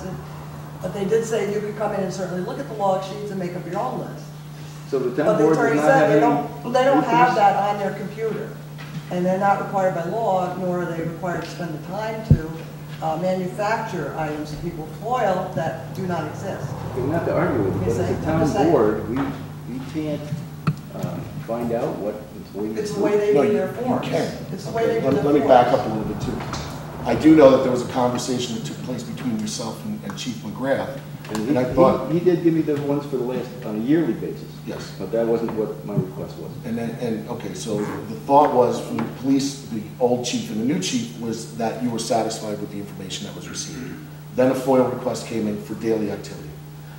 listed. But they did say you could come in and certainly look at the log sheets and make up your own list. So the But town the board does attorney not said have they don't any have that on their computer. And they're not required by law, nor are they required to spend the time to manufacture items that people foil that do not exist. We're not to argue with you, but as a town board, we can't find out what employees. It's the way they do their forms. You can. It's the way they do their forms. Let me back up a little bit too. I do know that there was a conversation that took place between yourself and Chief McGrath. And I thought, he did give me the ones for the last, on a yearly basis. yes. But that wasn't what my request was. Okay, so the thought was from the police, the old chief and the new chief, was that you were satisfied with the information that was received. Then a FOIL request came in for daily activity.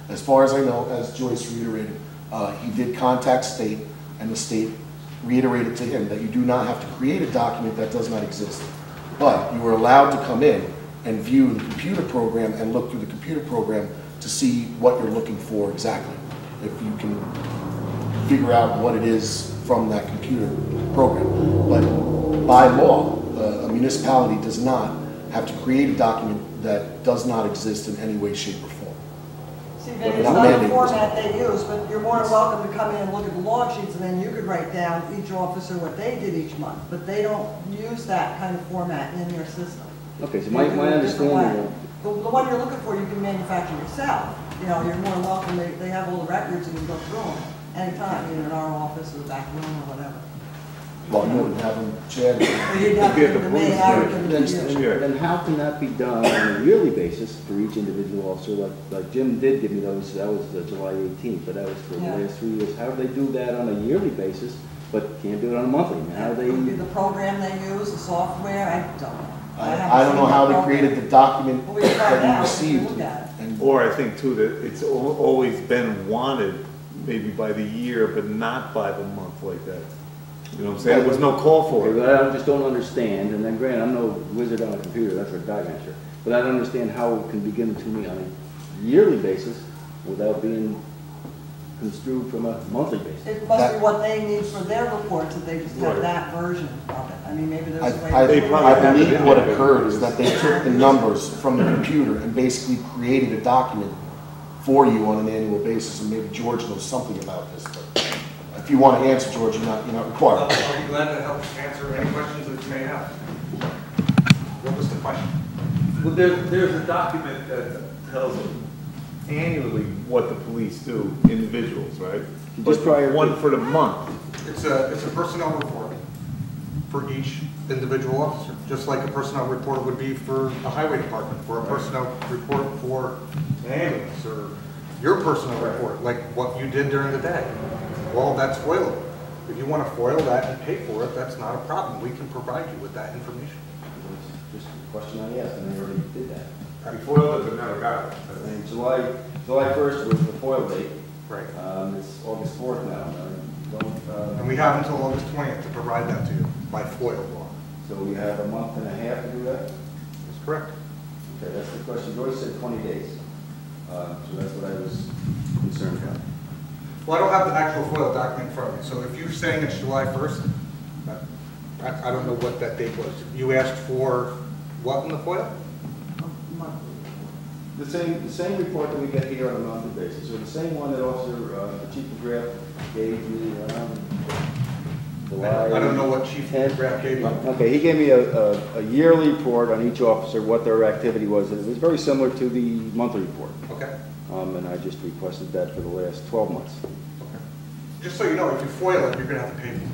As far as I know, as Joyce reiterated, he did contact state, and the state reiterated to him that you do not have to create a document that does not exist. But you were allowed to come in and view the computer program and look through the computer program to see what you're looking for exactly. If you can figure out what it is from that computer program. But by law, a municipality does not have to create a document that does not exist in any way, shape, or form. See, maybe it's not the format they use, but you're more than welcome to come in and look at the log sheets, and then you could write down each officer what they did each month. But they don't use that kind of format in their system. Okay, so my understanding. The one you're looking for, you can manufacture yourself. You know, you're more than welcome. They have all the records, and you can go through them anytime, either in our office or the back room or whatever. Well, you wouldn't have them, Chad. Or you'd have to give them to me, I would give them to you. Then how can that be done on a yearly basis for each individual officer? Like Jim did give me those, that was July 18th, but that was for the last 3 years. How do they do that on a yearly basis, but can't do it on a monthly? How do they? The program they use, the software, I don't know. I don't know how they created the document that you received. Or I think too that it's always been wanted, maybe by the year, but not by the month like that. You know what I'm saying? There was no call for it. I just don't understand, and then granted, I'm no wizard on a computer, that's for a dog answer, but I don't understand how it can be given to me on a yearly basis without being construed from a monthly basis. It must be what they need for their reports, that they just have that version of it. I mean, maybe there's a way. I believe what occurred is that they took the numbers from the computer and basically created a document for you on an annual basis, and maybe George knows something about this, but if you want to answer, George, you're not required. I'll be glad to help answer any questions that you may have. What was the question? Well, there's a document that tells annually what the police do, individuals, right? Just prior one for the month. It's a personnel report for each individual officer, just like a personnel report would be for the highway department, or a personnel report for an ambulance, or your personnel report, like what you did during the day. Well, that's foilable. If you want to foil that and pay for it, that's not a problem. We can provide you with that information. Just a question I asked, and they already did that. We foiled it, but never got it. And July 1st was the foil date. Right. It's August 4th now. And we have until August 20th to provide that to you by FOIL law. So we have a month and a half to do that? That's correct. Okay, that's the question. Joyce said 20 days. So that's what I was concerned about. Well, I don't have the actual FOIL document in front of me, so if you're saying it's July 1st, I don't know what that date was. You asked for what in the FOIL? The same report that we get here on a monthly basis, or the same one that Officer Chief McGrath gave me around July. I don't know what Chief McGrath gave you. Okay, he gave me a yearly report on each officer, what their activity was, and it was very similar to the monthly report. Okay. And I just requested that for the last 12 months. Okay. Just so you know, if you FOIL it, you're going to have to pay for it.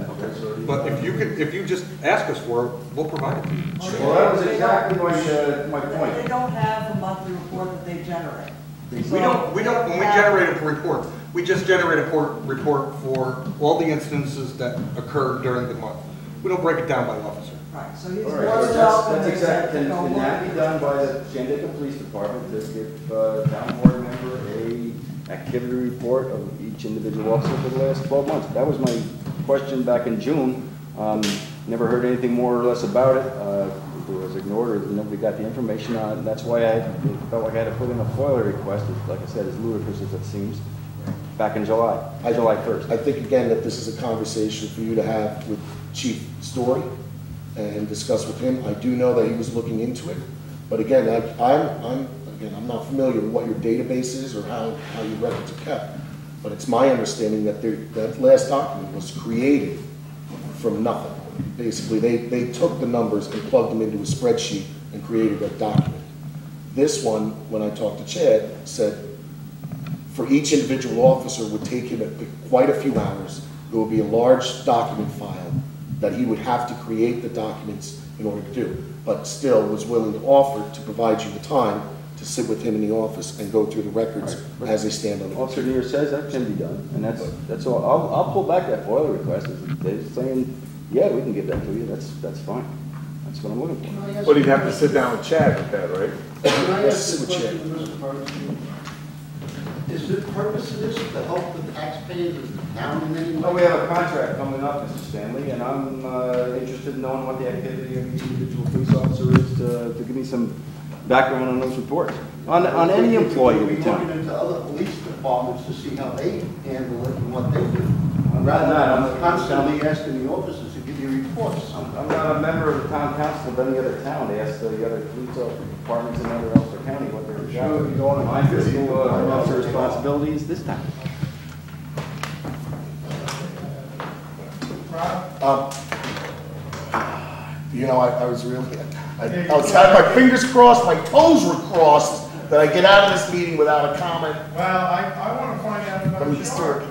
Okay. But if you just ask us for it, we'll provide it to you. Well, that was exactly my point. They don't have a monthly report that they generate. We don't, when we generate a report, we just generate a report for all the instances that occurred during the month. We don't break it down by officer. Right, so he's All right, so that's exactly, can that be done by the Shandaken Police Department to give town board member a activity report of each individual officer for the last 12 months? That was my question back in June. Never heard anything more or less about it. It was ignored, or nobody got the information on it. That's why I felt like I had to put in a FOIL request. Like I said, as ludicrous as it seems. Back in July 1st. I think again that this is a conversation for you to have with Chief Story and discuss with him. I do know that he was looking into it, But again, I'm not familiar with what your database is or how your records are kept. But it's my understanding that that last document was created from nothing. Basically, they took the numbers and plugged them into a spreadsheet and created a document. This one, when I talked to Chad, said for each individual officer would take him quite a few hours. There would be a large document file that he would have to create the documents in order to do, but still was willing to offer to provide you the time to sit with him in the office and go through the records as they stand on the Officer computer. Deere says that can be done, and that's all. I'll pull back that FOIL request. If they're saying, yeah, we can give that to you, that's fine. That's what I'm looking for. But he'd have to sit down with Chad with that, right? Can I Yes, ask sit a with Chad. question, Mr. Bernstein? Is the purpose of this to help the taxpayers of the town in any way? Well, we have a contract coming up, Mr. Stanley, and I'm interested in knowing what the activity of each individual police officer is to give me some background on those reports. On any employee of We're the town. looking into other police departments to see how they handle it and what they do. I'm Rather not. than constantly asking the officers to give you reports. I'm not a member of the town council of any other town. They ask the other police departments in other Ulster County what their my fiscal officer responsibility is this time. You know, I was really, I was had my fingers crossed, my toes were crossed, that I get out of this meeting without a comment. Well, I want to find out Let me about just Sharp. do it.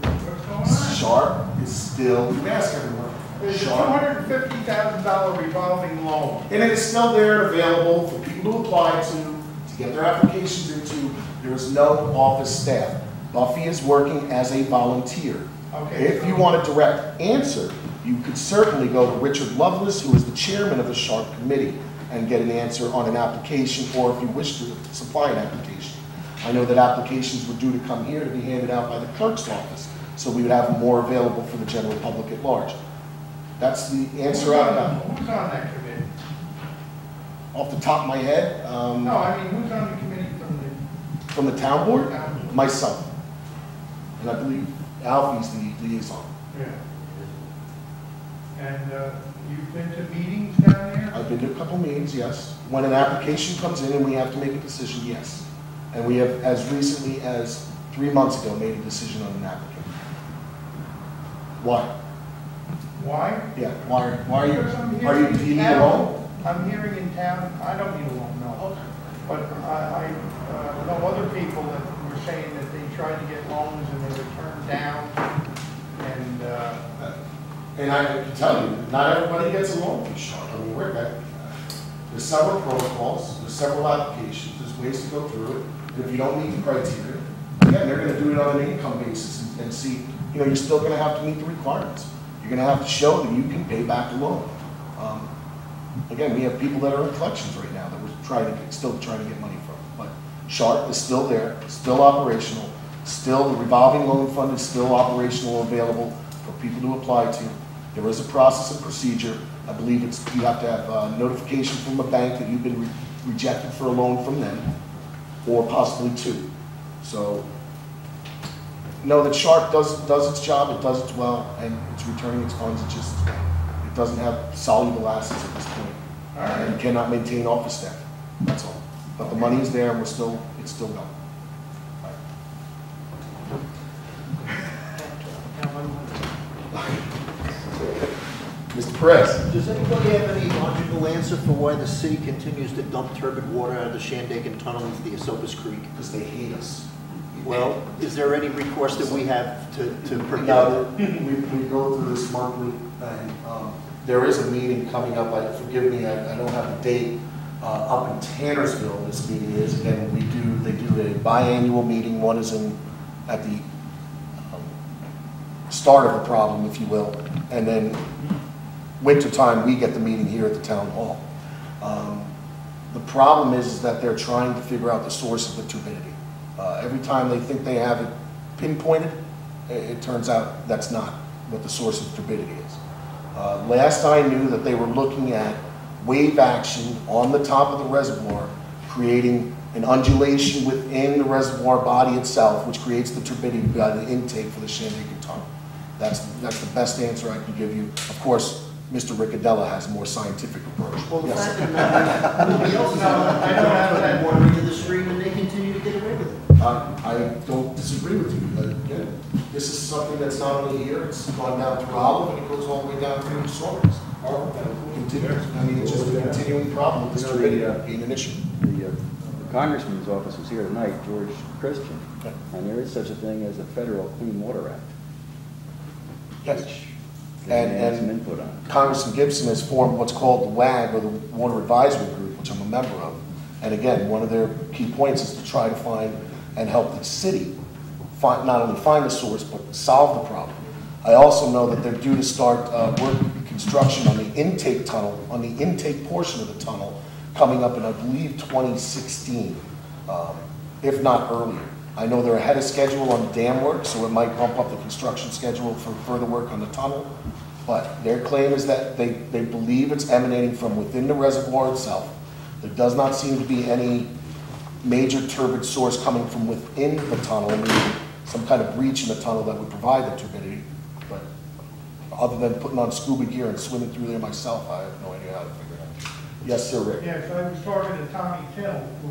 What's going on? Sharp is still, you ask everyone. There's a Sharp. $250,000 revolving loan. And it is still there and available for people to apply to get their applications into. There is no office staff. Buffy is working as a volunteer. Okay, If you want a direct answer, you could certainly go to Richard Lovelace, who is the chairman of the Sharp Committee, and get an answer on an application, or if you wish to supply an application. I know that applications were due to come here to be handed out by the clerk's office, so we would have more available for the general public at large. That's the answer I've got. Who's on that committee? Off the top of my head, No, I mean, who's on the committee from the town board, Town board. myself. And I believe Alfie's the liaison. Yeah. And you've been to meetings down there? I've been to a couple meetings, yes. When an application comes in and we have to make a decision, yes. And we have, as recently as 3 months ago, made a decision on an applicant. Why? Why? Yeah, why are Because I'm you, hearing do you need in a town- loan? I'm hearing in town, I don't need a loan, no. Okay. But I know other people that were saying that they tried to get loans and they were turned down. And, And I can tell you, not everybody gets a loan from Sharp. I mean, there's several protocols, there's several applications, there's ways to go through it. And if you don't meet the criteria, again, they're gonna do it on an income basis and see, you know, you're still gonna have to meet the requirements. You're gonna have to show that you can pay back the loan. Again, we have people that are in collections right now that we're still trying to get money from. But Sharp is still there, still operational, still the revolving loan fund is still operational, available for people to apply to. There is a process and procedure. I believe you have to have a notification from a bank that you've been rejected for a loan from them, or possibly two. So, know that Sharp does its job, it does it well, and it's returning its funds. It doesn't have soluble assets at this point. And cannot maintain office staff, that's all. But the money is there and it's still going. Mr. Perez. Does anybody have any logical answer for why the city continues to dump turbid water out of the Shandaken tunnel into the Esopus Creek? Because they hate us. Well, is there any recourse that we have to prohibit No, it? we go through this monthly, and there is a meeting coming up, forgive me, I don't have the date, up in Tannersville, this meeting is, and they do a biannual meeting. One is at the start of the problem, if you will, and then wintertime, we get the meeting here at the town hall. The problem is that they're trying to figure out the source of the turbidity. Every time they think they have it pinpointed, it turns out that's not what the source of turbidity is. Last I knew that they were looking at wave action on the top of the reservoir, creating an undulation within the reservoir body itself, which creates the turbidity by the intake for the Shandaken tunnel. That's the best answer I can give you. Of course, Mr. Riccadella has a more scientific approach. Well, the Yes. fact that nobody else is dumping water into the stream and they continue to get away with it. I don't disagree with you, but again, this is something that's not only here, it's gone down through Olive and it goes all the way down through Saunders. I mean, it's just a continuing problem with this turbidity being an issue. The Congressman's office was here tonight, George Christian, and there is such a thing as a federal Clean Water Act. Yes. Which they had some And input on. Congressman Gibson has formed what's called the WAG, or the Water Advisory Group, which I'm a member of. And again, one of their key points is to try to find and help the city not only find the source, but solve the problem. I also know that they're due to start construction on the intake tunnel, on the intake portion of the tunnel, coming up in, I believe, 2016, if not earlier. I know they're ahead of schedule on dam work, so it might bump up the construction schedule for further work on the tunnel. But their claim is that they believe it's emanating from within the reservoir itself. There does not seem to be any major turbid source coming from within the tunnel, meaning some kind of breach in the tunnel that would provide the turbidity. But other than putting on scuba gear and swimming through there myself, I have no idea how to figure it out. Yes, sir, Rick. Yes, I was talking to Tommy Tittle, who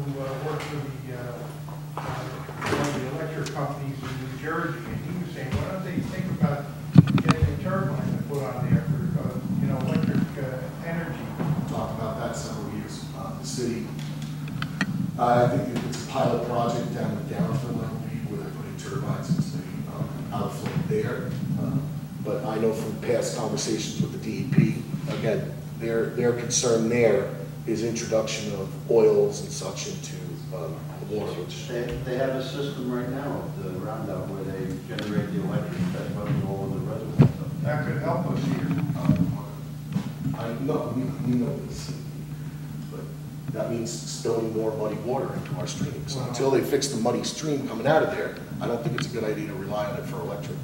works for one of the electric companies in New Jersey, and he was saying, why don't they think about getting a turbine to put on there for, electric energy? Talked about that several years. The city, I think it's a pilot project down in Downfield, I believe, where they're putting turbines into the outflow there. But I know from past conversations with the DEP, again, their concern there is introduction of oils and such into the water, which They have a system right now at the Roundup where they generate the electric that's running all over the reservoir. That could help us here. I know, we know this. But that means spilling more muddy water into our streams. So until they fix the muddy stream coming out of there, I don't think it's a good idea to rely on it for electric.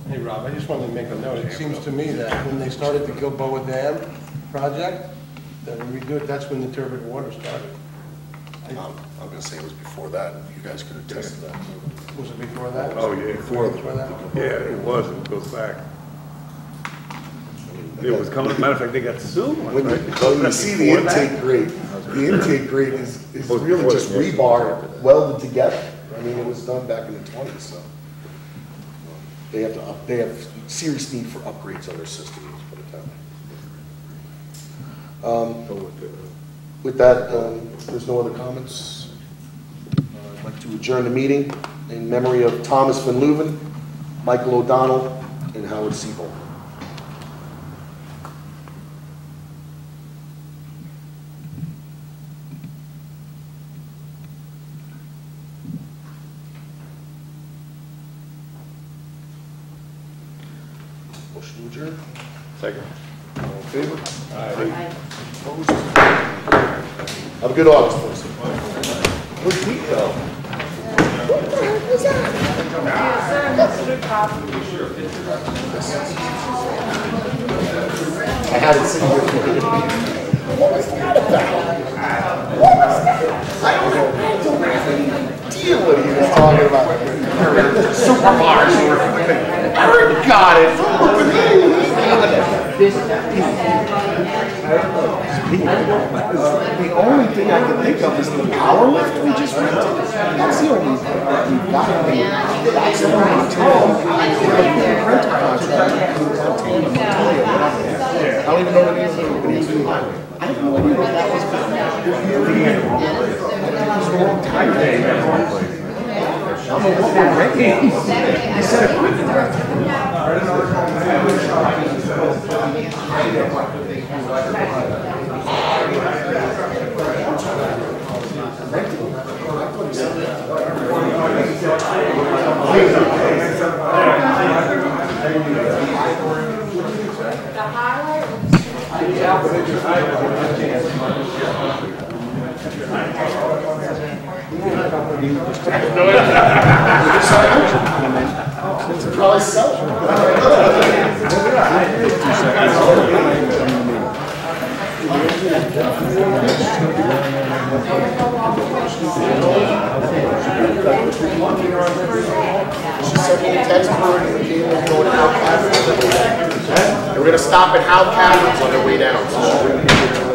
Hey, Rob, I just wanted to make a note. It seems to me that when they started the Gilboa Dam project, that when we do it, that's when the turbid water started. I'm going to say it was before that. You guys could attest to that. Was it before that? Oh, yeah. Before that? Yeah, it was, it goes back. It was coming, matter of fact, they got sued. When you see the intake grate, is really just rebar welded together. I mean, it was done back in the 20s, so. They have serious need for upgrades on their system, let's put it that way. With that, if there's no other comments, I'd like to adjourn the meeting in memory of Thomas Van Leuven, Michael O'Donnell, and Howard Siebold. Motion to adjourn. Second. All in favor? Aye. Opposed? Have a good August, folks. Where'd Pete go? I had it sitting here for you. What was that about? What was that? I don't know. Deal what he was talking about. Supervisor. Eric got it. The only thing I can think of is the power lift we just rented. That's the only thing we've got. That's the only thing. Rental contract. I don't even know what it is. I have no idea what that was. I don't know what we're renting. He said probably sell She sent me a text for it and it came and going out. we're gonna stop at Howe Caverns on their way down. So